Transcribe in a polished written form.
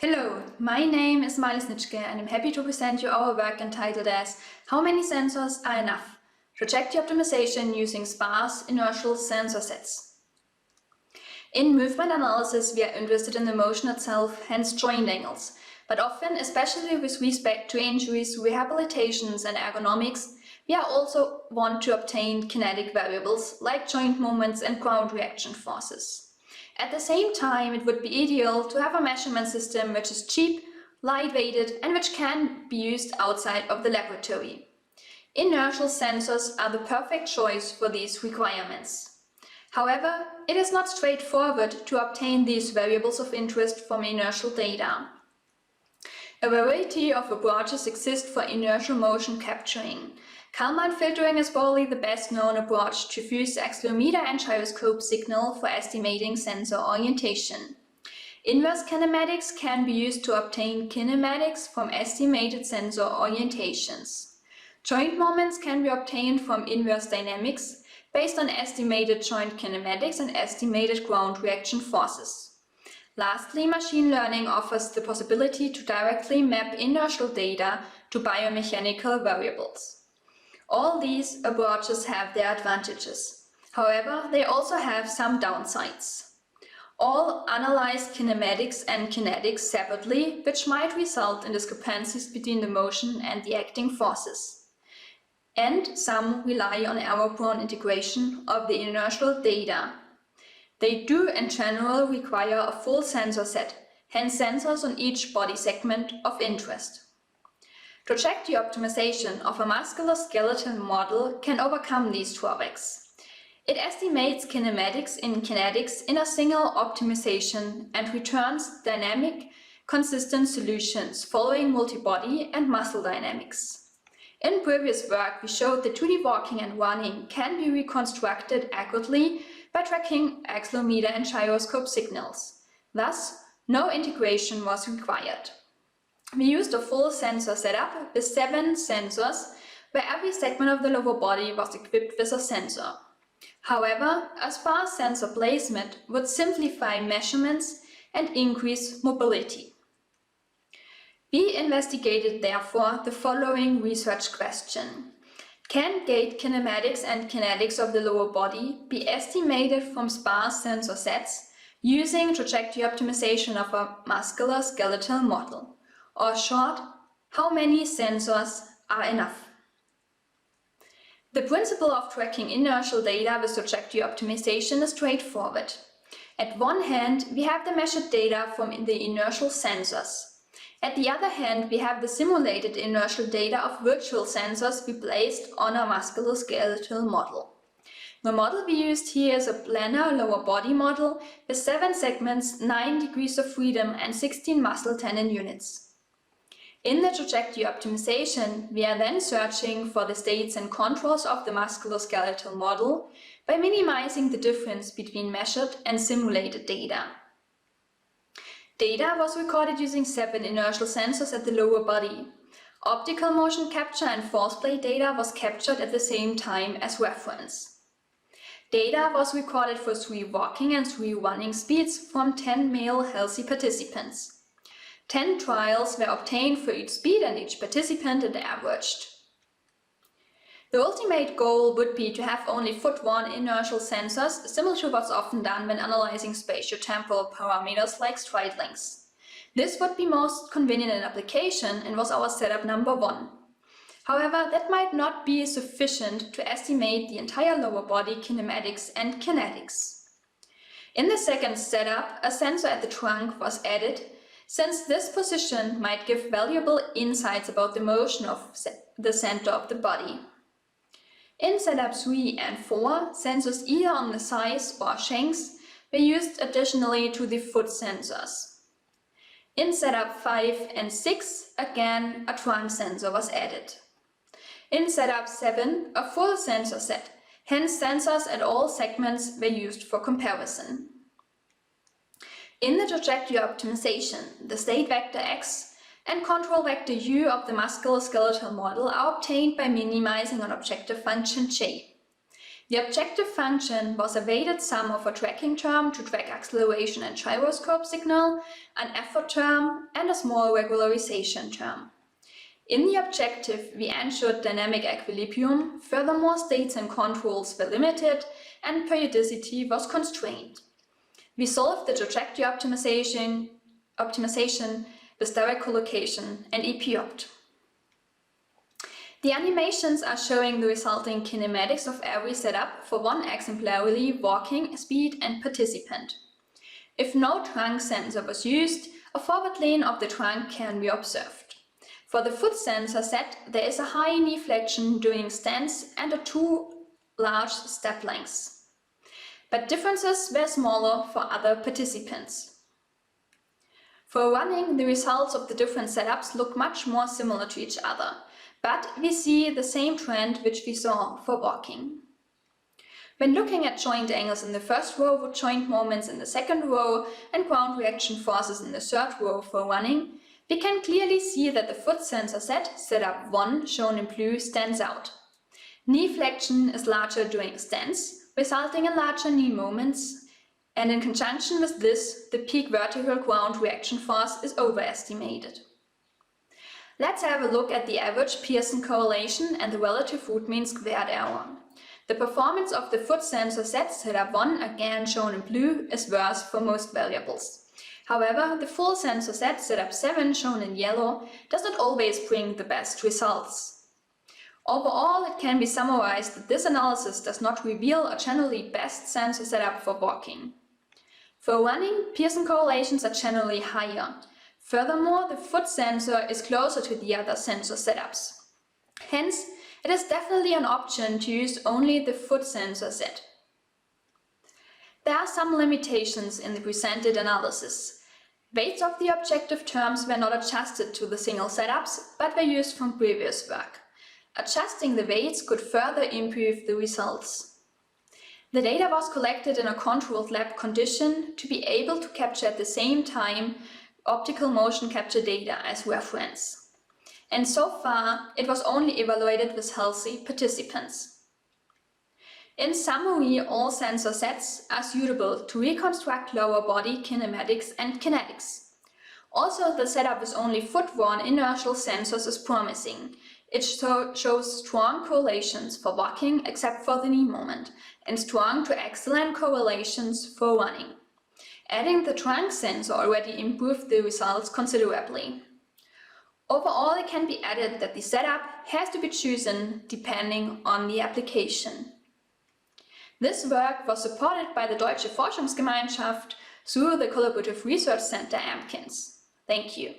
Hello, my name is Marlies Nitschke and I'm happy to present you our work entitled as How many sensors are enough? Trajectory optimization using sparse inertial sensor sets. In movement analysis, we are interested in the motion itself, hence joint angles, but often, especially with respect to injuries, rehabilitations and ergonomics, we also want to obtain kinetic variables like joint moments and ground reaction forces. At the same time, it would be ideal to have a measurement system which is cheap, light-weighted and which can be used outside of the laboratory. Inertial sensors are the perfect choice for these requirements. However, it is not straightforward to obtain these variables of interest from inertial data. A variety of approaches exist for inertial motion capturing. Kalman filtering is probably the best known approach to fuse accelerometer and gyroscope signal for estimating sensor orientation. Inverse kinematics can be used to obtain kinematics from estimated sensor orientations. Joint moments can be obtained from inverse dynamics based on estimated joint kinematics and estimated ground reaction forces. Lastly, machine learning offers the possibility to directly map inertial data to biomechanical variables. All these approaches have their advantages. However, they also have some downsides. All analyze kinematics and kinetics separately, which might result in discrepancies between the motion and the acting forces. And some rely on error-prone integration of the inertial data. They do in general require a full sensor set, hence sensors on each body segment of interest. Trajectory optimization of a musculoskeletal model can overcome these drawbacks. It estimates kinematics in kinetics in a single optimization and returns dynamic, consistent solutions following multi-body and muscle dynamics. In previous work, we showed that 2D walking and running can be reconstructed accurately by tracking accelerometer and gyroscope signals. Thus, no integration was required. We used a full sensor setup with 7 sensors, where every segment of the lower body was equipped with a sensor. However, a sparse sensor placement would simplify measurements and increase mobility. We investigated, therefore, the following research question. Can gait kinematics and kinetics of the lower body be estimated from sparse sensor sets using trajectory optimization of a musculoskeletal model? Or short, how many sensors are enough? The principle of tracking inertial data with trajectory optimization is straightforward. At one hand, we have the measured data from the inertial sensors. At the other hand, we have the simulated inertial data of virtual sensors we placed on a musculoskeletal model. The model we used here is a planar lower body model with 7 segments, 9 degrees of freedom and 16 muscle tendon units. In the trajectory optimization, we are then searching for the states and contours of the musculoskeletal model by minimizing the difference between measured and simulated data. Data was recorded using 7 inertial sensors at the lower body. Optical motion capture and force plate data was captured at the same time as reference. Data was recorded for 3 walking and 3 running speeds from 10 male healthy participants. 10 trials were obtained for each speed and each participant and averaged. The ultimate goal would be to have only foot-1 inertial sensors, similar to what's often done when analyzing spatiotemporal parameters like stride lengths. This would be most convenient in application and was our setup number 1. However, that might not be sufficient to estimate the entire lower body kinematics and kinetics. In the second setup, a sensor at the trunk was added, since this position might give valuable insights about the motion of the center of the body. In setup 3 and 4, sensors either on the thighs or shanks were used additionally to the foot sensors. In setup 5 and 6, again a trunk sensor was added. In setup 7, a full sensor set, hence sensors at all segments were used for comparison. In the trajectory optimization, the state vector x and control vector u of the musculoskeletal model are obtained by minimizing an objective function j. The objective function was a weighted sum of a tracking term to track acceleration and gyroscope signal, an effort term, and a small regularization term. In the objective, we ensured dynamic equilibrium, furthermore states and controls were limited, and periodicity was constrained. We solved the trajectory optimization with direct collocation and EPOpt. The animations are showing the resulting kinematics of every setup for one exemplarily walking, speed and participant. If no trunk sensor was used, a forward lane of the trunk can be observed. For the foot sensor set, there is a high knee flexion during stance and 2 large step lengths. But differences were smaller for other participants. For running, the results of the different setups look much more similar to each other, but we see the same trend which we saw for walking. When looking at joint angles in the first row with joint moments in the second row and ground reaction forces in the third row for running, we can clearly see that the foot sensor set, setup 1 shown in blue, stands out. Knee flexion is larger during stance, resulting in larger knee moments, and in conjunction with this, the peak vertical ground reaction force is overestimated. Let's have a look at the average Pearson correlation and the relative root mean squared error. The performance of the foot sensor set, setup 1, again shown in blue, is worse for most variables. However, the full sensor set, setup 7, shown in yellow, does not always bring the best results. Overall, it can be summarized that this analysis does not reveal a generally best sensor setup for walking. For running, Pearson correlations are generally higher. Furthermore, the foot sensor is closer to the other sensor setups. Hence, it is definitely an option to use only the foot sensor set. There are some limitations in the presented analysis. Weights of the objective terms were not adjusted to the single setups, but were used from previous work. Adjusting the weights could further improve the results. The data was collected in a controlled lab condition to be able to capture at the same time optical motion capture data as reference. And so far, it was only evaluated with healthy participants. In summary, all sensor sets are suitable to reconstruct lower body kinematics and kinetics. Also, the setup with only foot-worn inertial sensors is promising. It shows strong correlations for walking except for the knee moment, and strong to excellent correlations for running. Adding the trunk sensor already improved the results considerably. Overall, it can be added that the setup has to be chosen depending on the application. This work was supported by the Deutsche Forschungsgemeinschaft through the Collaborative Research Center EmpkinS. Thank you.